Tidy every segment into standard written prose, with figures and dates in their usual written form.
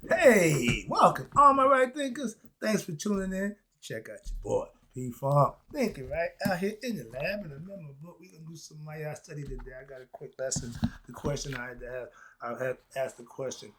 Hey, welcome, all my right thinkers. Thanks for tuning in. Check out your boy, P Farm. Thinking, right? Out here in the lab in the memory book. We're going to do some of my study today. I got a quick lesson. The question I had to have, I had asked the question: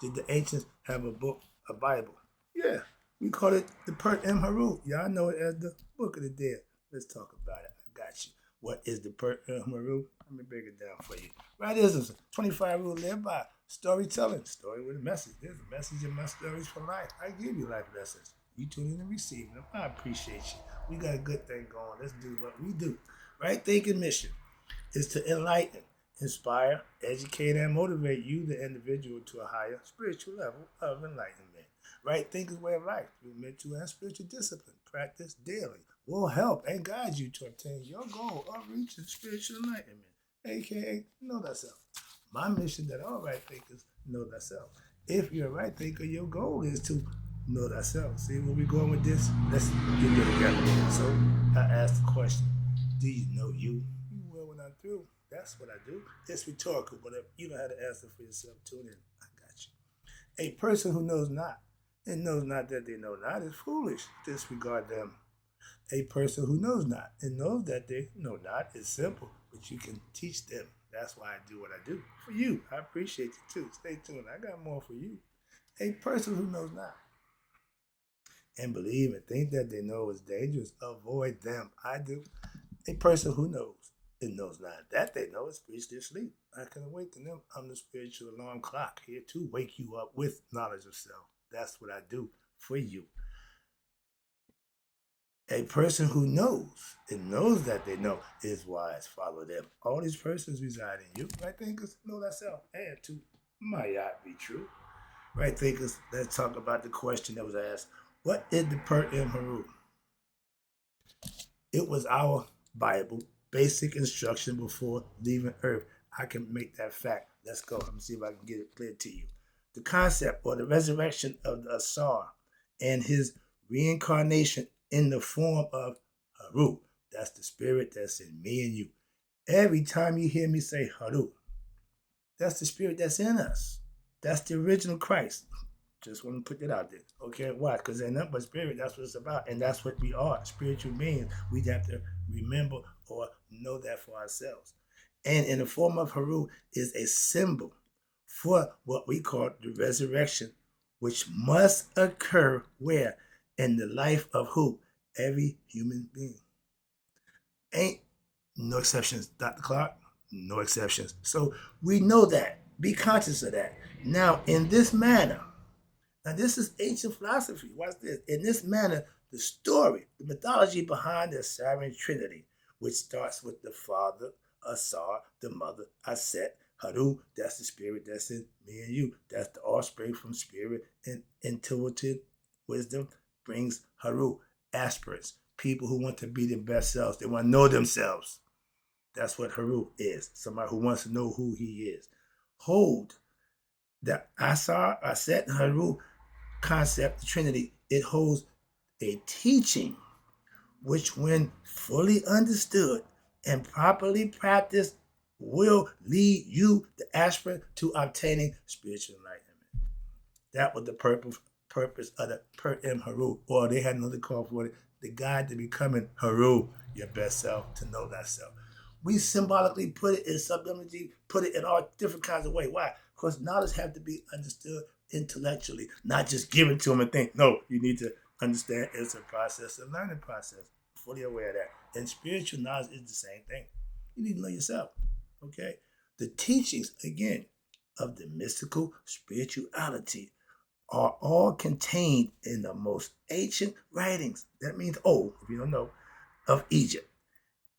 did the ancients have a book, a Bible? Yeah, we call it the Pert M. Heru. Y'all know it as the Book of the Dead. Let's talk about it. I got you. What is the Pert M. Heru? Let me break it down for you. Right, this is a 25 rule live by. Storytelling, story with a message. There's a message in my stories for life. I give you life lessons. You tune in and receive them. I appreciate you. We got a good thing going. Let's do what we do. Right thinking mission is to enlighten, inspire, educate, and motivate you, the individual, to a higher spiritual level of enlightenment. Right thinking's way of life through mental and spiritual discipline, practice daily, will help and guide you to obtain your goal of reaching spiritual enlightenment, aka know thyself. My mission that all right thinkers know thyself. If you're a right thinker, your goal is to know thyself. See where we're going with this? Let's get there together. So I asked the question, do you know you? You will when I'm through. That's what I do. It's rhetorical, but if you don't have to answer for yourself, tune in. I got you. A person who knows not and knows not that they know not is foolish. Disregard them. A person who knows not and knows that they know not is simple, but you can teach them. That's why I do what I do. For you, I appreciate you too. Stay tuned. I got more for you. A person who knows not and believe and think that they know is dangerous, avoid them. I do. A person who knows and knows not that they know is spiritually asleep. I can awaken them. I'm the spiritual alarm clock here to wake you up with knowledge of self. That's what I do for you. A person who knows and knows that they know is wise. Follow them. All these persons reside in you. Right thinkers, know thyself. And to might not be true. Right thinkers, let's talk about the question that was asked. What is the Per M Haru? It was our Bible, basic instruction before leaving Earth. I can make that fact. Let's go. Let me see if I can get it clear to you. The concept or the resurrection of the Asar and his reincarnation in the form of Haru. That's the spirit that's in me and you. Every time you hear me say Haru, that's the spirit that's in us. That's the original Christ. Just want to put that out there. Okay, why? Because ain't nothing but spirit. That's what it's about. And that's what we are, spiritual beings. We have to remember or know that for ourselves. And in the form of Haru is a symbol for what we call the resurrection, which must occur where? In the life of who? Every human being. Ain't no exceptions, Dr. Clark. No exceptions. So we know that. Be conscious of that. Now, in this manner, now this is ancient philosophy. Watch this. In this manner, the story, the mythology behind the Saturn Trinity, which starts with the father, Asar, the mother, Aset, Haru, that's the spirit that's in me and you. That's the offspring from spirit and intuitive wisdom brings Haru, aspirants, people who want to be their best selves. They want to know themselves. That's what Haru is. Somebody who wants to know who he is. Hold the Asar, Aset, Haru concept, the Trinity, it holds a teaching which, when fully understood and properly practiced, will lead you, the aspirant, to obtaining spiritual enlightenment. That was the purpose of the Per M Haru, or they had another call for it, the guide to becoming Haru, your best self, to know thyself. We symbolically put it in subliminally, put it in all different kinds of ways. Why? Because knowledge has to be understood intellectually, not just given to them and think. No, you need to understand it's a process, a learning process. Fully aware of that. And spiritual knowledge is the same thing. You need to know yourself. Okay? The teachings, again, of the mystical spirituality are all contained in the most ancient writings. That means old, if you don't know, of Egypt.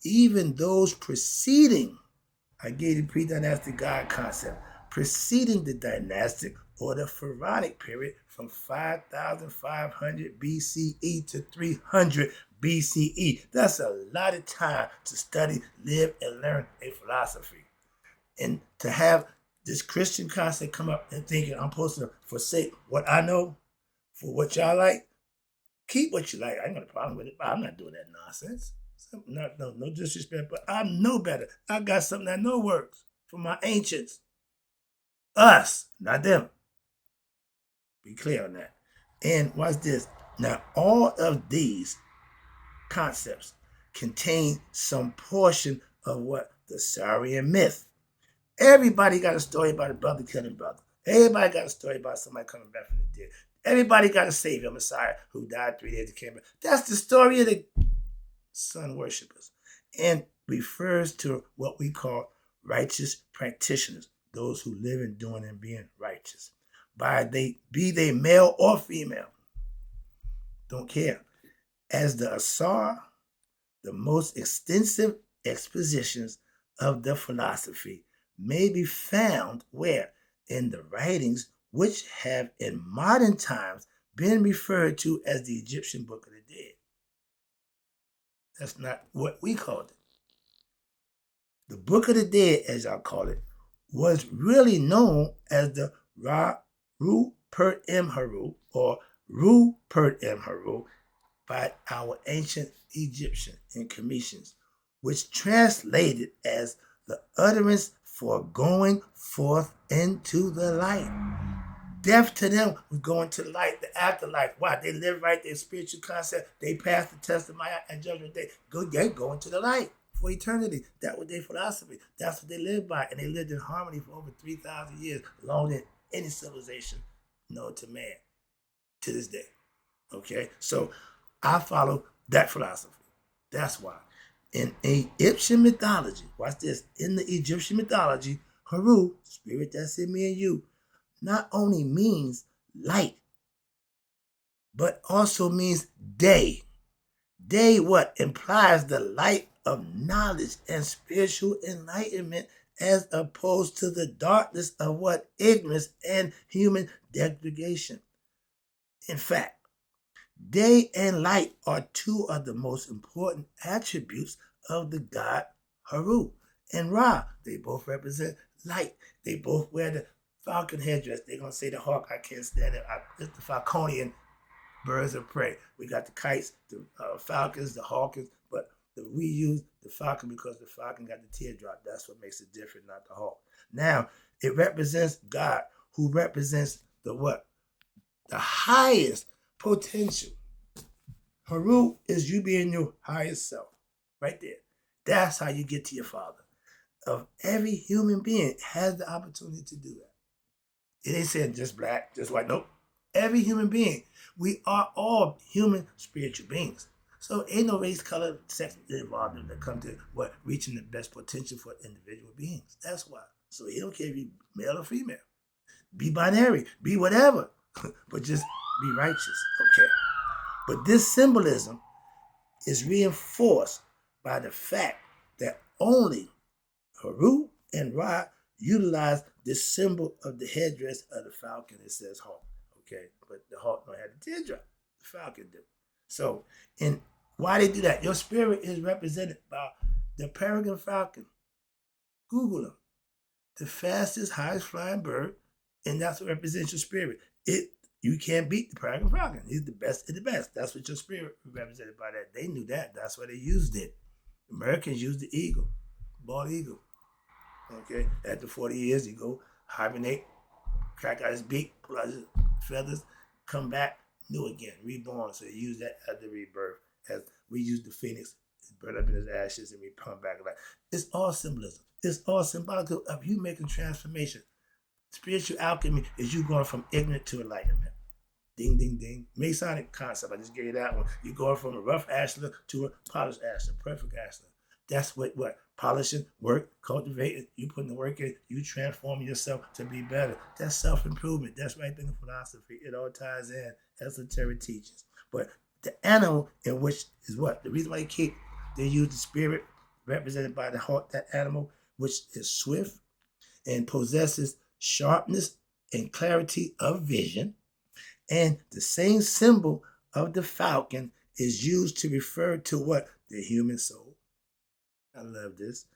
Even those preceding, I gave the pre-dynastic God concept, preceding the dynastic or the pharaonic period from 5500 BCE to 300 BCE. That's a lot of time to study, live, and learn a philosophy. And to have this Christian concept come up and thinking I'm supposed to forsake what I know for what y'all like, keep what you like. I ain't got a problem with it, but I'm not doing that nonsense. No disrespect, but I know better. I got something I know works from my ancients. Us, not them. Be clear on that. And watch this. Now, all of these concepts contain some portion of what? The Saurian myth. Everybody got a story about a brother killing brother. Everybody got a story about somebody coming back from the dead. Everybody got a savior, Messiah, who died 3 days and came back. That's the story of the sun worshippers. And refers to what we call righteous practitioners, those who live in doing and being righteous. Be they male or female. Don't care. As the Asar, the most extensive expositions of the philosophy may be found where? In the writings which have in modern times been referred to as the Egyptian Book of the Dead. That's not what we called it. The Book of the Dead, as y'all call it, was really known as the Rupert M. Heru or Rupert M. Heru by our ancient Egyptian and Commissions, which translated as the utterance for going forth into the light. Death to them was going to the light, the afterlife. Why? They live right, their spiritual concept. They pass the test of Maya and Judgment Day. They go into the light for eternity. That was their philosophy. That's what they lived by. And they lived in harmony for over 3,000 years, longer than any civilization known to man to this day. Okay? So I follow that philosophy. That's why. In Egyptian mythology, watch this, in the Egyptian mythology, Heru, spirit that's in me and you, not only means light, but also means day. Day what? Implies the light of knowledge and spiritual enlightenment as opposed to the darkness of what? Ignorance and human degradation. In fact, day and light are two of the most important attributes of the god Heru and Ra. They both represent light. They both wear the falcon headdress. They're going to say the hawk, I can't stand it. It's the falconian birds of prey. We got the kites, the falcons, the hawkins, but we use the falcon because the falcon got the teardrop. That's what makes it different, not the hawk. Now, it represents God, who represents the what? The highest potential. Heru is you being your highest self. Right there. That's how you get to your Father. Of every human being has the opportunity to do that. It ain't saying just black, just white. Nope. Every human being. We are all human spiritual beings. So ain't no race, color, sex involved in that come to what? Reaching the best potential for individual beings. That's why. So he don't care if you male or female. Be binary. Be whatever. But just be righteous. Okay. But this symbolism is reinforced by the fact that only Heru and Ra utilize this symbol of the headdress of the falcon. It says hawk, okay? But the hawk don't have the teardrop. The falcon do. So, and why they do that? Your spirit is represented by the peregrine falcon. Google them. The fastest, highest flying bird, and that's what represents your spirit. You can't beat the peregrine falcon. He's the best of the best. That's what your spirit represented by that. They knew that. That's why they used it. Americans used the eagle, bald eagle. Okay, after 40 years, you go hibernate, crack out his beak, pull out his feathers, come back, new again, reborn. So they use that as the rebirth. As we use the phoenix, it's burned up in his ashes, and we come back alive. It's all symbolism. It's all symbolic of you making transformation. Spiritual alchemy is you going from ignorant to enlightenment. Ding, ding, ding. Masonic concept. I just gave you that one. You're going from a rough ashlar to a polished ashlar, perfect ashlar. That's what polishing, work, cultivating. You putting the work in. You transforming yourself to be better. That's self-improvement. That's right in the philosophy. It all ties in esoteric teachings. But the animal in which is what? The reason why they use the spirit represented by the hawk, that animal, which is swift and possesses sharpness and clarity of vision. And the same symbol of the falcon is used to refer to what? The human soul. I love this.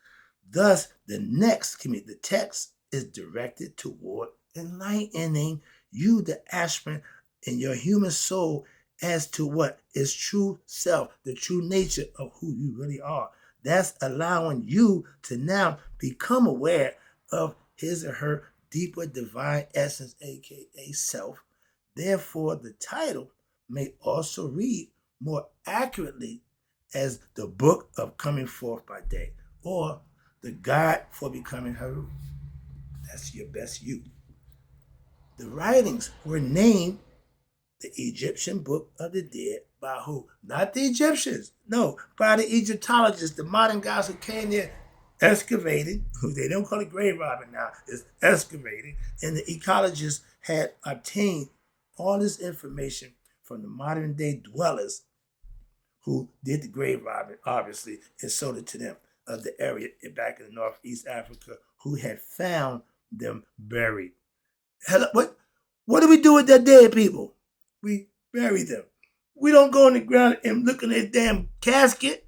Thus, the text is directed toward enlightening you, the aspirant, in your human soul as to what is true self, the true nature of who you really are. That's allowing you to now become aware of his or her deeper divine essence, aka self, Therefore, the title may also read more accurately as the Book of Coming Forth by Day, or the Guide for Becoming Heru. That's your best you. The writings were named the Egyptian Book of the Dead by who? Not the Egyptians. No, by the Egyptologists, the modern guys who came there excavating, who they don't call it grave robbing now, is excavating, and the ecologists had obtained all this information from the modern day dwellers who did the grave robbing, obviously, and sold it to them of the area back in Northeast Africa who had found them buried. Hello, what do we do with their dead people? We bury them. We don't go in the ground and look in their damn casket.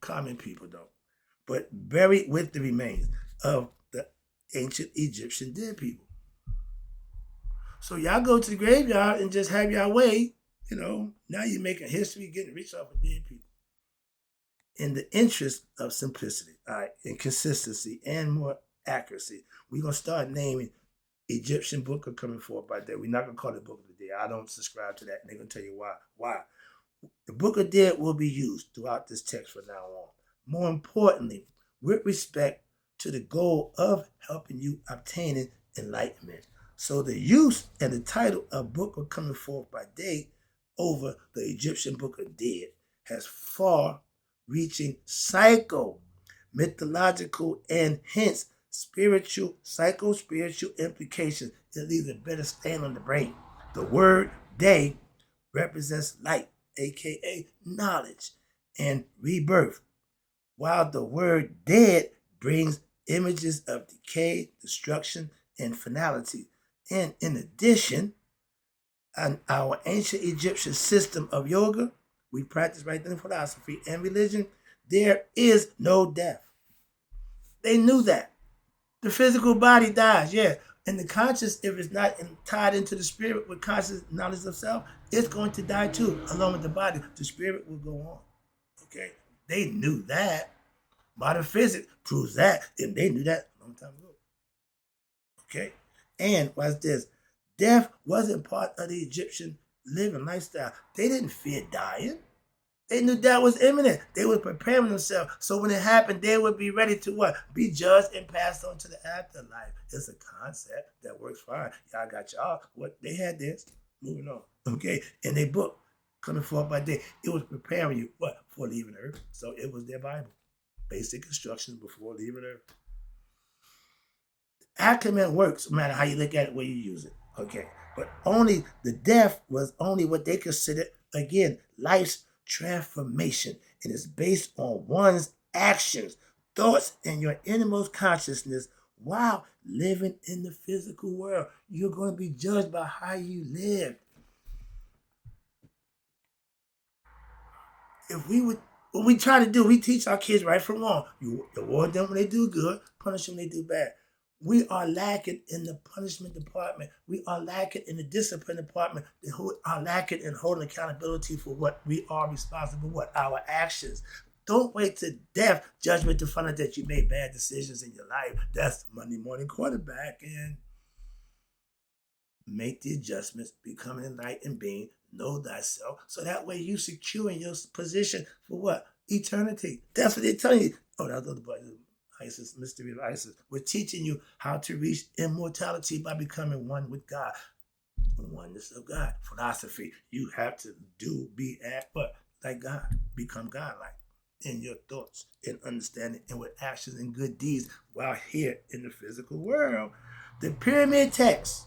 Common people don't. But bury with the remains of the ancient Egyptian dead people. So y'all go to the graveyard and just have your way. Now you're making history, getting rich off of dead people. In the interest of simplicity, all right, and consistency and more accuracy, we're going to start naming Egyptian Book of Coming Forth by Day. We're not going to call it Book of the Dead. I don't subscribe to that, and they're going to tell you why. Why? The Book of Dead will be used throughout this text from now on. More importantly, with respect to the goal of helping you obtaining enlightenment. So the use and the title of Book of Coming Forth by Day over the Egyptian Book of Dead has far-reaching mythological, and hence psycho-spiritual implications. It leaves a better stain on the brain. The word day represents light, aka knowledge, and rebirth, while the word dead brings images of decay, destruction, and finality. And in addition, in our ancient Egyptian system of yoga, we practice right in philosophy and religion, there is no death. They knew that. The physical body dies, yeah. And the conscious, if it's not tied into the spirit with conscious knowledge of self, it's going to die too, along with the body. The spirit will go on. Okay? They knew that. Modern physics proves that, and they knew that a long time ago. Okay? And watch this. Death wasn't part of the Egyptian living lifestyle. They didn't fear dying. They knew that was imminent. They were preparing themselves. So when it happened, they would be ready to what? Be judged and passed on to the afterlife. It's a concept that works fine. Y'all got y'all. What they had this. Moving on. Okay? In their book, Coming Forth by Day, it was preparing you, what? For leaving Earth. So it was their Bible. Basic instructions before leaving Earth. Acumen works no matter how you look at it, where you use it. Okay. But only the death was only what they considered, again, life's transformation. It is based on one's actions, thoughts, and your innermost consciousness while living in the physical world. You're going to be judged by how you live. What we try to do, we teach our kids right from wrong. You reward them when they do good, punish them when they do bad. We are lacking in the punishment department. We are lacking in the discipline department. Who are lacking in holding accountability for what we are responsible for, our actions. Don't wait to death judgment to find out that you made bad decisions in your life. That's Monday morning quarterback. And make the adjustments, become an enlightened being, know thyself, so that way you secure in your position for what? Eternity. That's what they're telling you. Oh, that's the Isis, mystery of Isis. We're teaching you how to reach immortality by becoming one with God. The oneness of God. Philosophy. You have to be, act, but like God. Become God-like in your thoughts, in understanding, and with actions and good deeds while here in the physical world. The pyramid text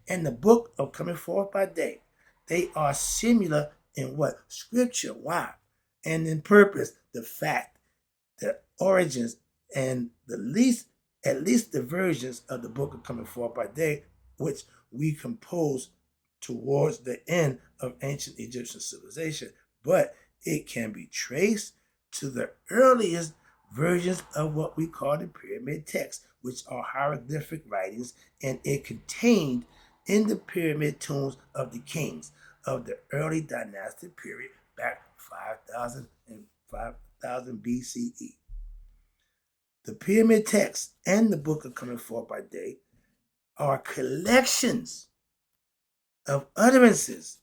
and the Book of Coming Forth by Day, they are similar in what? Scripture. Why? And in purpose, the fact, the origins, and at least the versions of the Book of Coming Forth by Day, which we composed towards the end of ancient Egyptian civilization. But it can be traced to the earliest versions of what we call the pyramid text, which are hieroglyphic writings, and it contained in the pyramid tombs of the kings of the early dynastic period back 5,000 and 5,000 BCE. The pyramid text and the Book of Coming Forth by Day are collections of utterances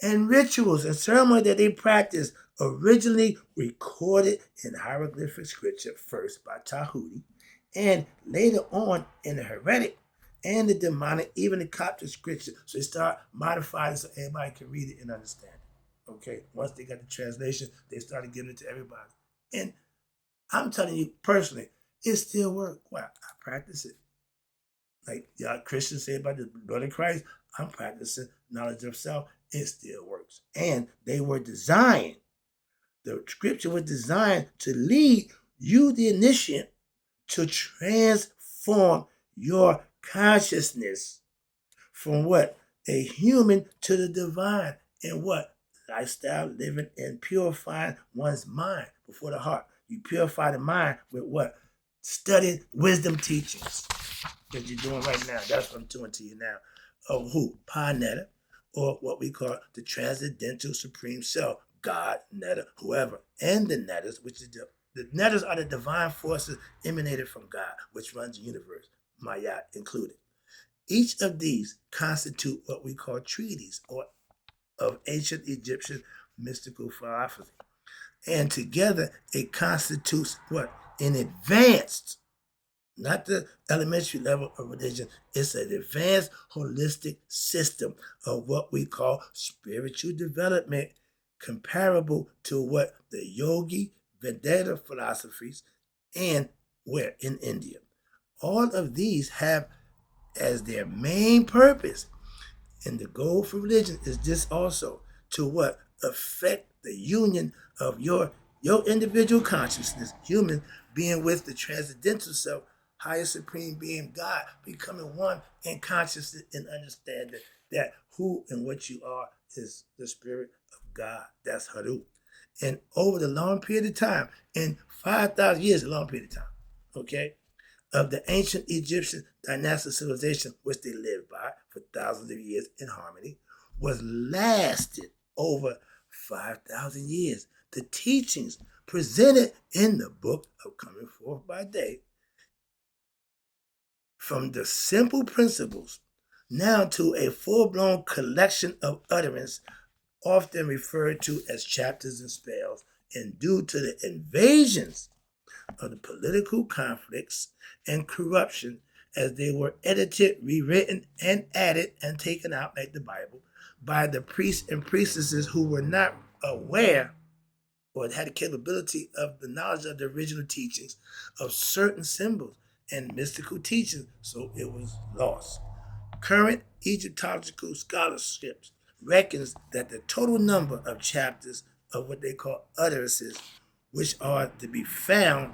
and rituals and ceremony that they practiced, originally recorded in hieroglyphic scripture first by Tahuti, and later on in the Heretic and the demonic, even the Coptic scripture. So they start modifying so everybody can read it and understand it. Okay, once they got the translation, they started giving it to everybody. And I'm telling you personally, it still works. Why? I practice it. Like y'all Christians say about the blood of Christ, I'm practicing knowledge of self. It still works. And they were designed, the scripture was designed to lead you, the initiate, to transform your consciousness from what? A human to the divine. And what? Lifestyle, living, and purifying one's mind before the heart. You purify the mind with what? Studying wisdom teachings that you're doing right now. That's what I'm doing to you now. Of who? Pa Netta, or what we call the Transcendental Supreme Self, God, Netta, whoever, and the Nettas, which is the Nettas are the divine forces emanated from God, which runs the universe, Maya included. Each of these constitute what we call treaties, or of ancient Egyptian mystical philosophy. And together it constitutes what? An advanced, not the elementary level of religion. It's an advanced holistic system of what we call spiritual development, comparable to what the Yogi Vedanta philosophies and where in India. All of these have as their main purpose, and the goal for religion is this also, to what? Affect the union of your individual consciousness, human, being with the transcendental self, higher supreme being, God, becoming one in consciousness and understanding that who and what you are is the spirit of God. That's Heru. And over the long period of time, in 5,000 years, a long period of time, okay, of the ancient Egyptian dynastic civilization, which they lived by for thousands of years in harmony, was lasted over 5,000 years. The teachings presented in the book of Coming Forth by Day, from the simple principles now to a full-blown collection of utterance, often referred to as chapters and spells, and due to the invasions of the political conflicts and corruption, as they were edited, rewritten, and added and taken out, like the Bible, by the priests and priestesses who were not aware or had the capability of the knowledge of the original teachings of certain symbols and mystical teachings, so it was lost. Current Egyptological scholarships reckons that the total number of chapters of what they call utterances, which are to be found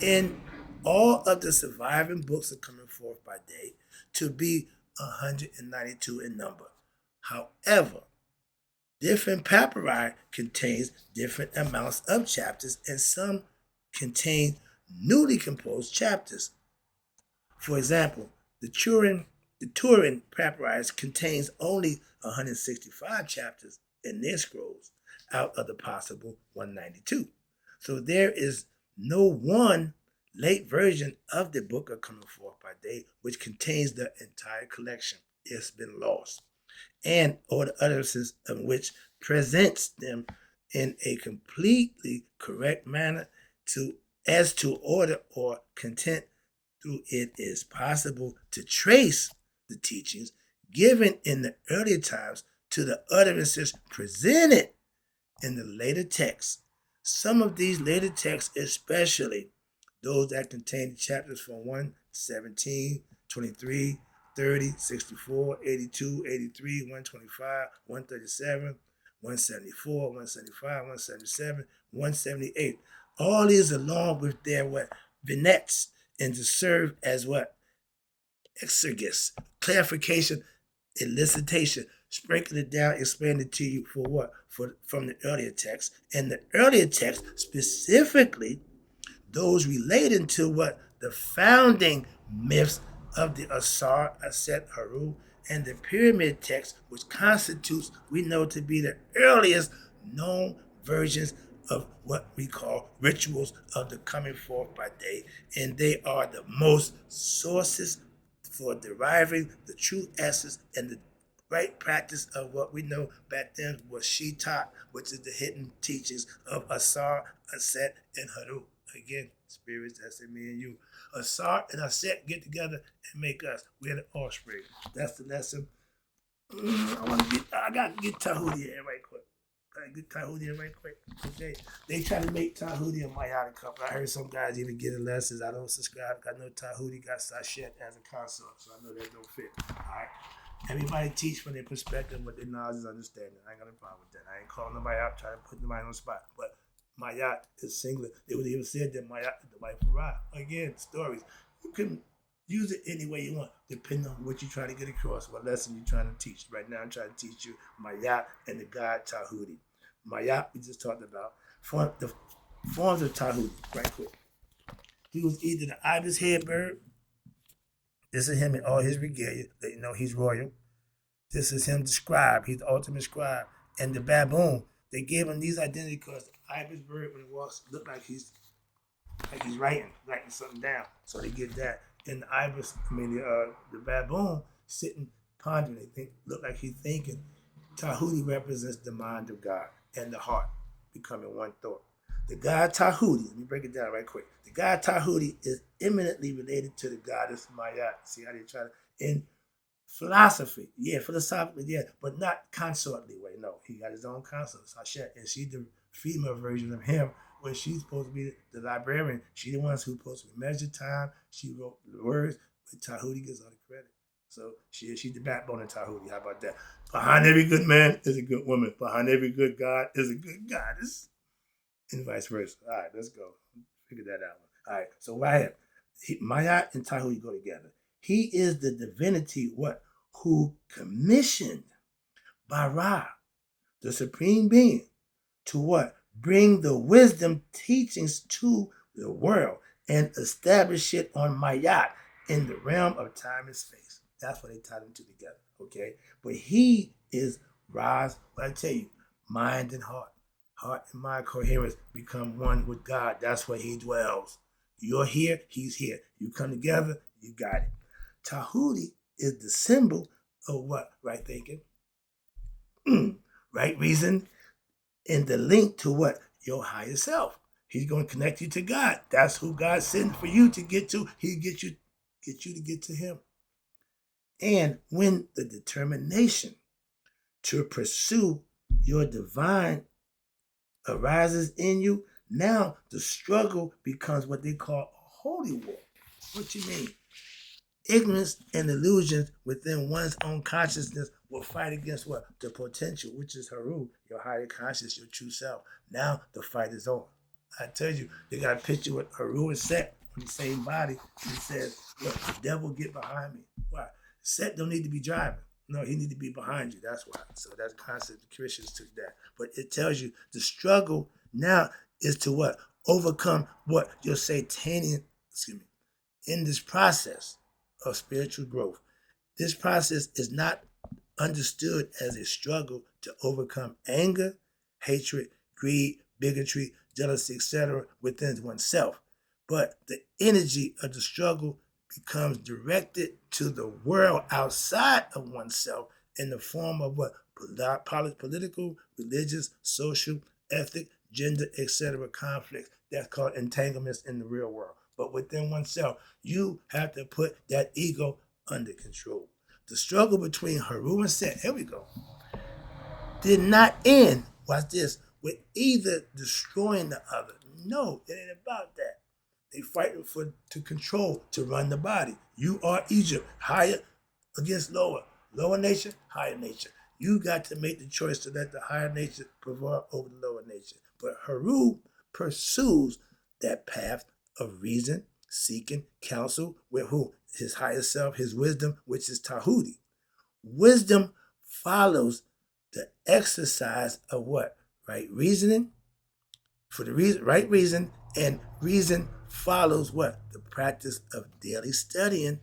in all of the surviving books of Coming Forth by Day, to be 192 in number. However, different papyri contains different amounts of chapters, and some contain newly composed chapters. For example, the Turin Papyrus contains only 165 chapters in their scrolls out of the possible 192. So there is no one late version of the Book of Coming Forth by Day which contains the entire collection. It's been lost. And or the utterances of which presents them in a completely correct manner as to order or content. Through it is possible to trace the teachings given in the earlier times to the utterances presented in the later texts. Some of these later texts, especially those that contain chapters from 1, 17, 23, 30, 64, 82, 83, 125, 137, 174, 175, 177, 178. All these along with their vignettes, and to serve as what? Exegesis, clarification, elicitation, sprinkle it down, explain it to you for what? From the earlier text. And the earlier text, specifically those relating to what? The founding myths of the Asar, Aset, Heru, and the pyramid text, which constitutes, we know, to be the earliest known versions of what we call rituals of the Coming Forth by Day. And they are the most sources for deriving the true essence and the right practice of what we know back then was she taught, which is the hidden teachings of Asar, Aset, and Heru. Again, spirits, that's in me and you. Asar and Aset get together and make us. We're the offspring. That's the lesson. I gotta get Tahuti in right quick. Okay. They try to make Tahuti and Mayana couple. I heard some guys even getting lessons. I don't subscribe. I know Tahuti got Sashet as a consort, so I know that don't fit. Alright. Everybody teach from their perspective, what their knowledge is understanding. I ain't got a problem with that. I ain't calling nobody out, trying to put nobody on the spot. But Mayat is singular. They would even said that Mayat is the wife of Ra. Again, stories. You can use it any way you want, depending on what you're trying to get across, what lesson you're trying to teach. Right now, I'm trying to teach you Mayat and the god Tahuti. Mayat, we just talked about. The forms of Tahuti, right quick. He was either the ibis head bird. This is him in all his regalia. That you know he's royal. This is him the scribe. He's the ultimate scribe. And the baboon, they gave him these identity because the ibis bird, when he walks, look like he's writing something down. So they get that. And the ibis, the baboon sitting pondering. They think, look like he's thinking. Tahuti represents the mind of God and the heart becoming one thought. The god Tahuti, let me break it down right quick. The god Tahuti is eminently related to the goddess Mayat. See how they try to, in philosophy, philosophically, but not consortly way. No, he got his own consort, Sashet, and she's the female version of him, when she's supposed to be the librarian. She the one who's supposed to measure time. She wrote the words, but Tahuti gets all the credit. So she's the backbone of Tahuti. How about that? Behind every good man is a good woman. Behind every good god is a good goddess. And vice versa. All right, let's go. Figure that out. All right, so right here, Mayat and Tahuti go together. He is the divinity, who commissioned by Ra, the supreme being, to bring the wisdom teachings to the world and establish it on Mayat in the realm of time and space. That's what they tied them two together, okay? But he is Ra's, what I tell you, mind and heart. Heart and mind coherence become one with God. That's where he dwells. You're here, he's here. You come together, you got it. Tahuti is the symbol of what? Right thinking, right reason, and the link to what? Your higher self. He's going to connect you to God. That's who God sent for you to get to. He get you to get to him. And when the determination to pursue your divine arises in you, now the struggle becomes what they call a holy war. What you mean? Ignorance and illusions within one's own consciousness will fight against what? The potential, which is Heru, your higher conscious, your true self. Now the fight is on. I tell you, they got a picture with Heru and Set on the same body. He says, look, the devil get behind me. Why? Set don't need to be driving. No, he need to be behind you. That's why. So that's the concept. The Christians took that. But it tells you the struggle now is to what? Overcome what? Your Satanian, in this process of spiritual growth. This process is not understood as a struggle to overcome anger, hatred, greed, bigotry, jealousy, etc. within oneself. But the energy of the struggle becomes directed to the world outside of oneself in the form of what? Political, religious, social, ethnic, gender, etc. conflicts. That's called entanglements in the real world. But within oneself, you have to put that ego under control. The struggle between Heru and Set, here we go, did not end, watch this, with either destroying the other. No, it ain't about that. They fighting to control, to run the body. You are Egypt, higher against lower. Lower nature, higher nature. You got to make the choice to let the higher nature prevail over the lower nature. But Heru pursues that path of reason, seeking counsel with who? His higher self, his wisdom, which is Tahuti. Wisdom follows the exercise of what? Right reasoning, for the right reason, and reason follows what? The practice of daily studying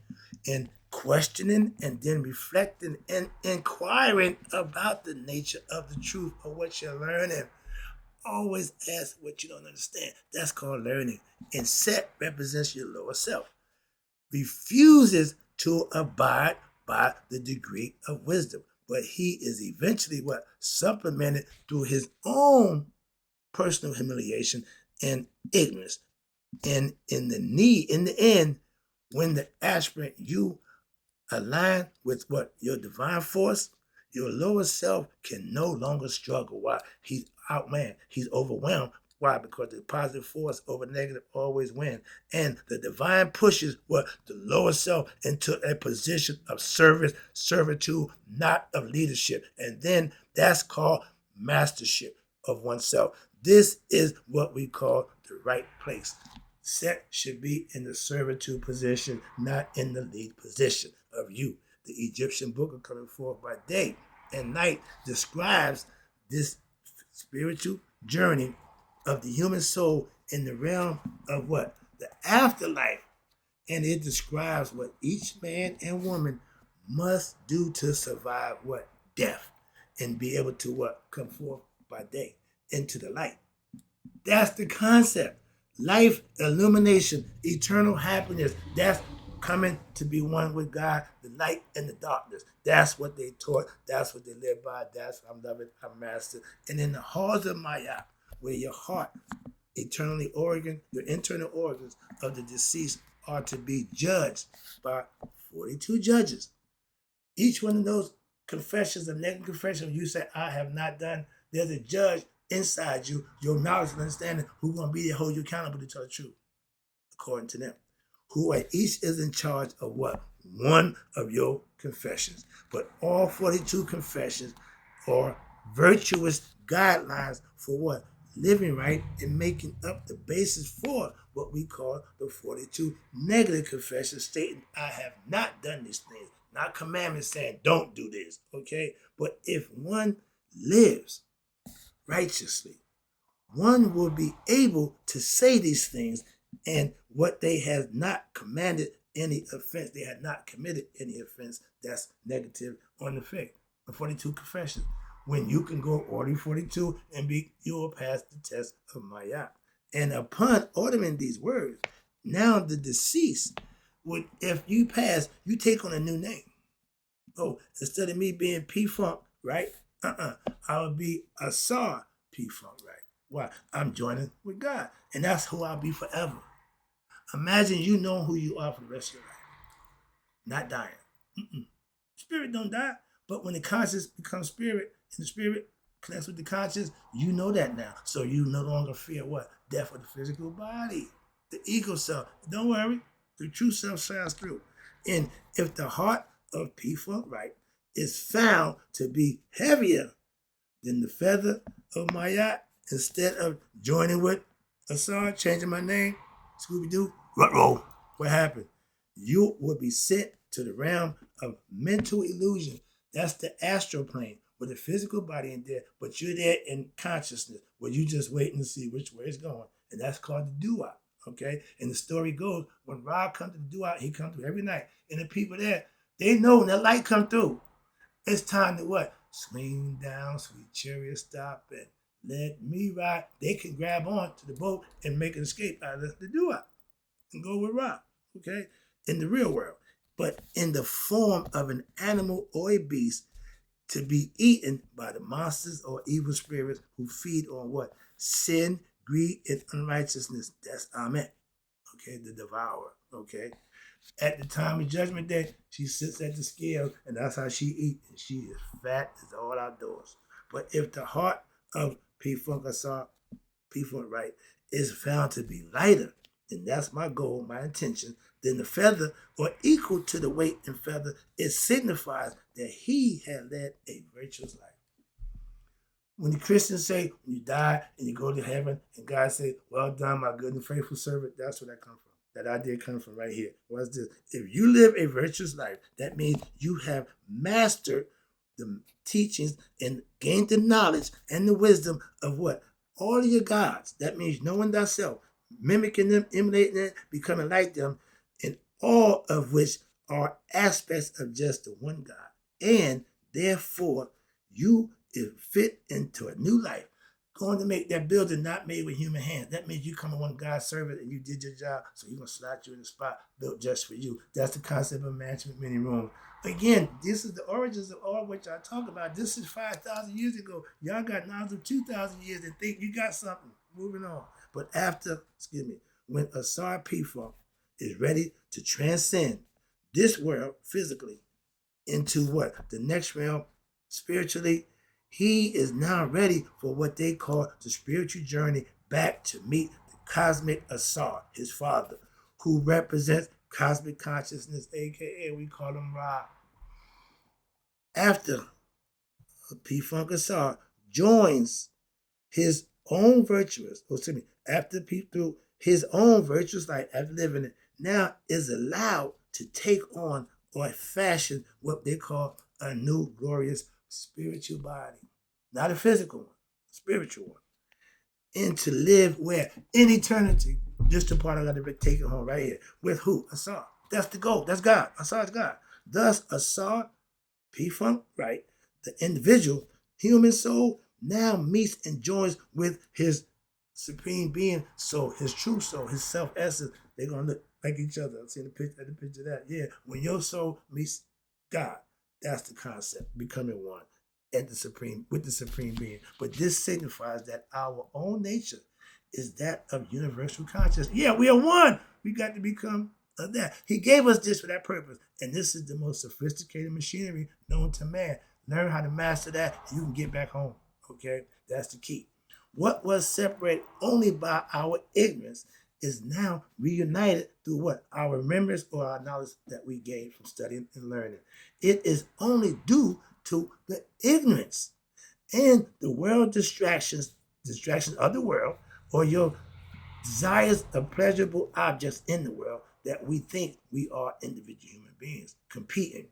and questioning and then reflecting and inquiring about the nature of the truth of what you're learning. Always ask what you don't understand. That's called learning. And Set represents your lower self. Refuses to abide by the degree of wisdom. But he is eventually what? Supplemented through his own personal humiliation and ignorance. And in the end, when the aspirant you align with what? Your divine force, your lower self can no longer struggle. Why? He's outman. He's overwhelmed. Why? Because the positive force over negative always win. And the divine pushes what? The lower self into a position of service, servitude, not of leadership. And then that's called mastership of oneself. This is what we call the right place. Set should be in the servitude position, not in the lead position of you. The Egyptian book of coming forth by day and night describes this spiritual journey of the human soul in the realm of what? The afterlife. And it describes what each man and woman must do to survive what? Death. And be able to what? Come forth by day into the light. That's the concept. Life, illumination, eternal happiness. That's coming to be one with God, the light and the darkness. That's what they taught. That's what they live by. That's what I'm loving, I'm master. And in the halls of Maya, where your heart, eternally organ, your internal organs of the deceased are to be judged by 42 judges. Each one of those confessions, of negative confession, you say, I have not done, there's a judge inside you, your knowledge and understanding, who's going to be there, hold you accountable to tell the truth, according to them. Who are each is in charge of what? One of your confessions. But all 42 confessions are virtuous guidelines for what? Living right and making up the basis for what we call the 42 negative confessions, stating, I have not done these things. Not commandments saying, don't do this, okay? But if one lives righteously, one will be able to say these things, and what they have not commanded any offense, they had not committed any offense that's negative on the faith. The 42 confessions. When you can go order 42 and you will pass the test of Maya. And upon ordering these words, now the deceased would, if you pass, you take on a new name. Oh, instead of me being P-Funk, right? I would be Asar P-Funk, right? Why? I'm joining with God. And that's who I'll be forever. Imagine you know who you are for the rest of your life. Not dying. Spirit don't die. But when the conscious becomes spirit, and the spirit connects with the conscious, you know that now. So you no longer fear what? Death of the physical body. The ego self. Don't worry. The true self shines through. And if the heart of P-Funk, right, is found to be heavier than the feather of my yacht, instead of joining with Asar, changing my name, Scooby-Doo, Ruh-roh, what happened? You will be sent to the realm of mental illusion. That's the astral plane, with the physical body in there, but you're there in consciousness, where you just waiting to see which way it's going. And that's called the doo-wop, okay? And the story goes, when Ra comes to the doo-wop, he comes through every night. And the people there, they know when that light come through, it's time to what? Swing down, sweet chariot, stop, and let me ride. They can grab on to the boat and make an escape out of the doo-wop and go with Ra, okay? In the real world. But in the form of an animal or a beast to be eaten by the monsters or evil spirits who feed on what? Sin, greed, and unrighteousness. That's Amen. Okay, the devourer. Okay. At the time of Judgment Day, she sits at the scale, and that's how she eats. And she is fat as all outdoors. But if the heart of P-Funk Asar, P-Funk right, is found to be lighter, and that's my goal, my intention, then the feather, or equal to the weight and feather, it signifies that he had led a virtuous life. When the Christians say, when you die and you go to heaven, and God say, well done, my good and faithful servant, that's where that comes from. That idea comes from right here. What's this? If you live a virtuous life, that means you have mastered the teachings and gained the knowledge and the wisdom of what? All of your gods. That means knowing thyself, mimicking them, emulating them, becoming like them, and all of which are aspects of just the one God. And therefore, you fit into a new life going to make that building not made with human hands. That means you come on God's servant and you did your job, so He's gonna slot you in the spot built just for you. That's the concept of management many rooms. Again, this is the origins of all which I talk about. This is 5,000 years ago. Y'all got knowledge of 2,000 years and think you got something. Moving on. But after, when Asar P-Funk is ready to transcend this world physically into what? The next realm spiritually, he is now ready for what they call the spiritual journey back to meet the cosmic Asar, his father, who represents cosmic consciousness, aka we call him Ra. After P-Funk Asar joins his own virtuous, after through his own virtuous life, after living it, now is allowed to take on or fashion what they call a new glorious spiritual body. Not a physical one, a spiritual one. And to live where? In eternity. Just the part I got to take it home right here. With who? Asar. That's the goal. That's God. Asar is God. Thus, Asar, P-Funk, right? The individual, human soul, now meets and joins with his supreme being soul, his true soul, his self-essence. They're going to look like each other. I've seen the picture of that. Yeah, when your soul meets God, that's the concept, becoming one with the supreme being. But this signifies that our own nature is that of universal consciousness. Yeah, we are one. We got to become that. He gave us this for that purpose. And this is the most sophisticated machinery known to man. Learn how to master that, and you can get back home. Okay? That's the key. What was separated only by our ignorance is now reunited through what? Our remembrance or our knowledge that we gained from studying and learning. It is only due to the ignorance and the world distractions of the world, or your desires of pleasurable objects in the world, that we think we are individual human beings competing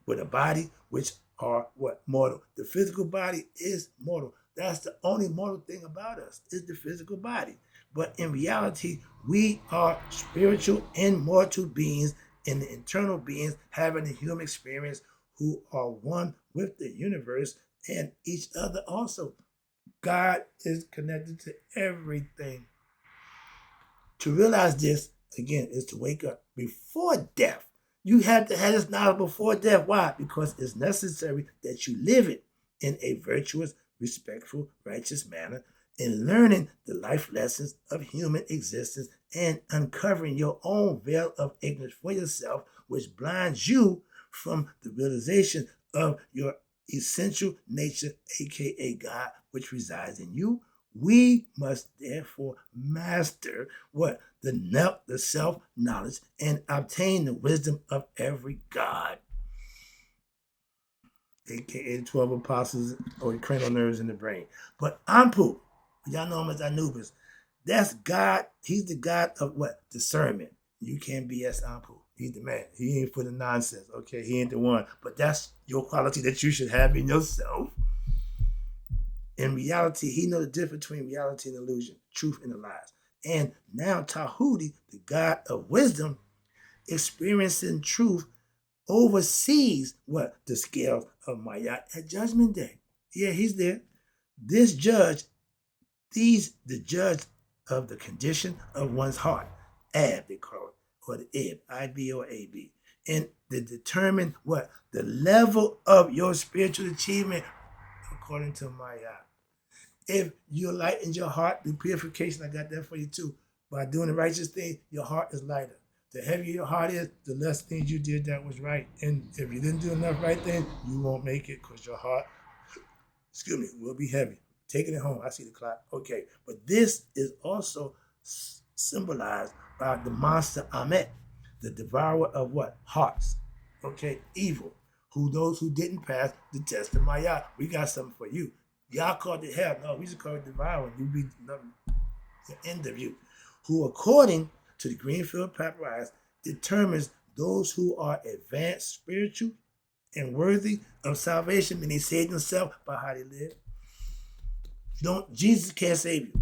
with a body which are what? Mortal. The physical body is mortal. That's the only mortal thing about us, is the physical body. But in reality, we are spiritual, immortal beings in the internal beings having a human experience who are one with the universe and each other also. God is connected to everything. To realize this, again, is to wake up before death. You have to have this knowledge before death. Why? Because it's necessary that you live it in a virtuous, respectful, righteous manner, in learning the life lessons of human existence and uncovering your own veil of ignorance for yourself, which blinds you from the realization of your essential nature, aka God, which resides in you. We must therefore master what? The self-knowledge and obtain the wisdom of every God, aka the 12 apostles or the cranial nerves in the brain. But Anpu, y'all know him as Anubis, that's God. He's the God of what? Discernment. You can't BS Anpu. He's the man. He ain't for the nonsense, okay? He ain't the one. But that's your quality that you should have in yourself. In reality, he knows the difference between reality and illusion, truth and the lies. And now Tahuti, the God of wisdom, experiencing truth, oversees what? The scales of Maya at Judgment Day. Yeah, he's there. This judge, the judge of the condition of one's heart, Ab, they call it, or the Ib, I-B or A-B. And to determine what? The level of your spiritual achievement according to Maya. If you lightened your heart through purification, I got that for you too. By doing the righteous thing, your heart is lighter. The heavier your heart is, the less things you did that was right. And if you didn't do enough right things, you won't make it because your heart, will be heavy. Taking it home. I see the clock. Okay. But this is also symbolized by the monster Amet, the devourer of what? Hearts. Okay. Evil. Those who didn't pass the test of Maya. We got something for you. Y'all called it hell. No, we just call it devouring. You be the end of you. Who, according to the Greenfield Papyrus, determines those who are advanced, spiritual, and worthy of salvation, and they save themselves by how they live. Jesus can't save you.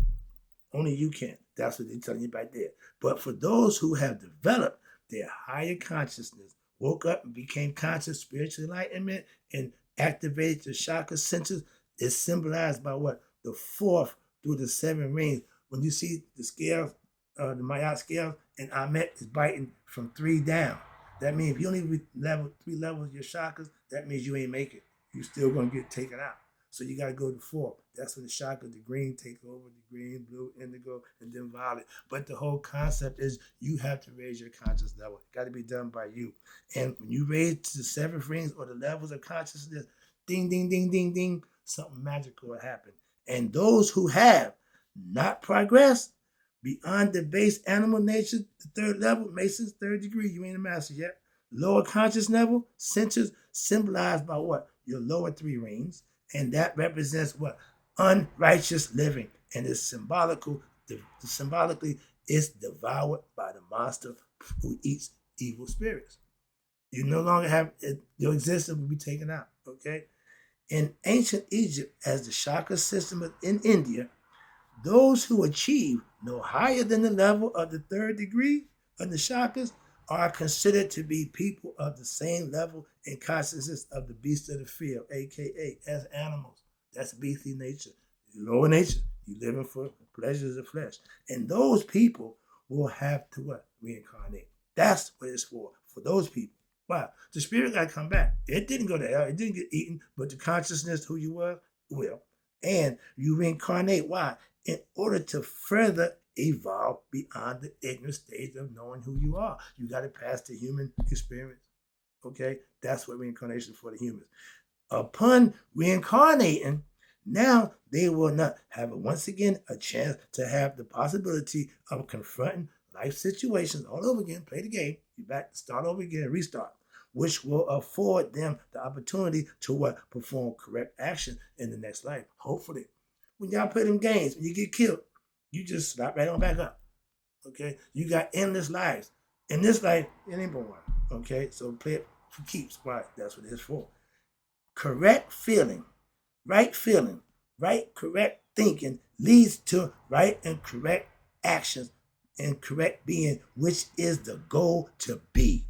Only you can. That's what they're telling you right there. But for those who have developed their higher consciousness, woke up and became conscious, spiritual enlightenment, and activated the chakra centers, is symbolized by what? the fourth through the 7 rings. When you see the scales, the Mayat scales, and Amet is biting from 3 down. That means if you only level 3 levels your chakras, that means you ain't make it. You're still gonna get taken out. So you gotta go to 4. That's when the chakras, the green take over, the green, blue, indigo, and then violet. But the whole concept is you have to raise your conscious level. It got to be done by you. And when you raise to the 7th rings or the levels of consciousness, ding, ding, ding, ding, ding, something magical will happen. And those who have not progressed beyond the base animal nature, the 3rd level, Mason's 3rd degree, you ain't a master yet. Lower conscious level, centers symbolized by what? Your lower 3 rings. And that represents what? Unrighteous living. And it's symbolical. Symbolically, it's devoured by the monster who eats evil spirits. You no longer have your existence will be taken out. Okay. In ancient Egypt, as the chakra system in India, those who achieve no higher than the level of the 3rd degree of the chakras are considered to be people of the same level in consciousness of the beast of the field, aka as animals. That's beastly nature. Lower nature, you living for pleasures of flesh. And those people will have to what? Reincarnate. That's what it's for those people. Wow. The spirit got to come back. It didn't go to hell. It didn't get eaten, but the consciousness, who you were, will. And you reincarnate. Why? In order to further evolve beyond the ignorant stage of knowing who you are. You got to pass the human experience. Okay? That's what reincarnation is for the humans. Upon reincarnating, now they will not have, once again, a chance to have the possibility of confronting life situations all over again, play the game, you back, start over again, restart, which will afford them the opportunity to what? Perform correct action in the next life, hopefully. When y'all play them games, when you get killed, you just slap right on back up. Okay? You got endless lives. In this life, it ain't but one. Okay? So play it for keeps. Why? That's what it's for. Correct feeling, right correct thinking leads to right and correct actions and correct being, which is the goal to be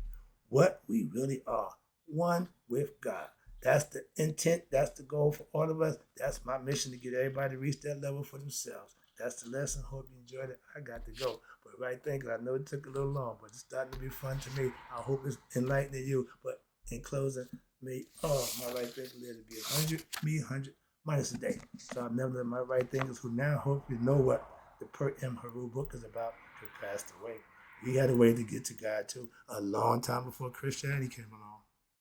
what we really are, one with God. That's the intent. That's the goal for all of us. That's my mission, to get everybody to reach that level for themselves. That's the lesson. Hope you enjoyed it. I got to go. But right thing, I know it took a little long, but it's starting to be fun to me. I hope it's enlightening you. But in closing, may my right thing live to be 100, me 100, minus a day. So I've never let my right thinkers, who now hope you know what the Per M. Heru book is about, have passed away. We had a way to get to God too, a long time before Christianity came along.